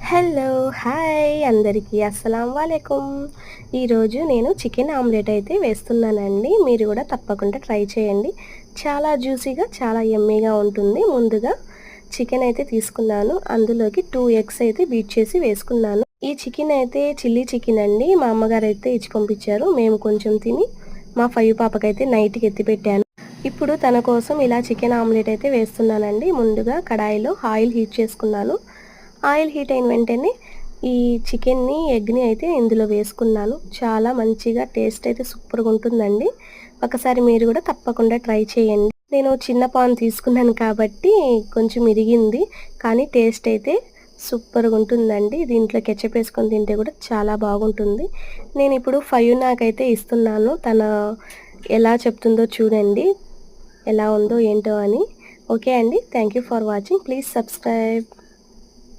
Hello! Hi! అందరికీ అస్సలాము అలైకుం. ఈరోజు నేను చికెన్ ఆమ్లెట్ అయితే వేస్తున్నానండి. మీరు కూడా తప్పకుండా ట్రై చేయండి. చాలా జ్యూసీగా, చాలా యమ్మీగా ఉంటుంది. ముందుగా చికెన్ అయితే తీసుకున్నాను. అందులోకి 2 ఎగ్స్ అయితే బీట్ చేసి వేసుకున్నాను. ఈ చికెన్ అయితే చిల్లీ చికెన్ అండి. మా అమ్మగారైతే ఇచ్చి పంపించారు. మేము కొంచెం తిని మా ఫయు పాపకైతే నైట్‌కి ఎత్తిపెట్టాను. ఇప్పుడు తన కోసం ఇలా చికెన్ ఆమ్లెట్ అయితే వేస్తున్నానండి. ముందుగా కడాయిలో ఆయిల్ హీట్ చేసుకున్నాను. ఆయిల్ హీట్ అయిన వెంటనే ఈ చికెన్ని, ఎగ్‌ని అయితే ఇందులో వేసుకున్నాను. చాలా మంచిగా టేస్ట్ అయితే సూపర్‌గా ఉంటుందండి. ఒకసారి మీరు కూడా తప్పకుండా ట్రై చేయండి. నేను చిన్న పాన్ తీసుకున్నాను కాబట్టి కొంచెం ఇరిగింది. కానీ టేస్ట్ అయితే సూపర్‌గా ఉంటుందండి. దీంట్లో కెచప్ ఏసుకొని తింటే కూడా చాలా బాగుంటుంది. నేనిప్పుడు ఫయూనాకైతే ఇస్తున్నాను. తన ఎలా చెప్తుందో చూడండి. ఎలా ఉందో ఏంటో అని. ఓకే అండి. Thank you for watching. Please subscribe.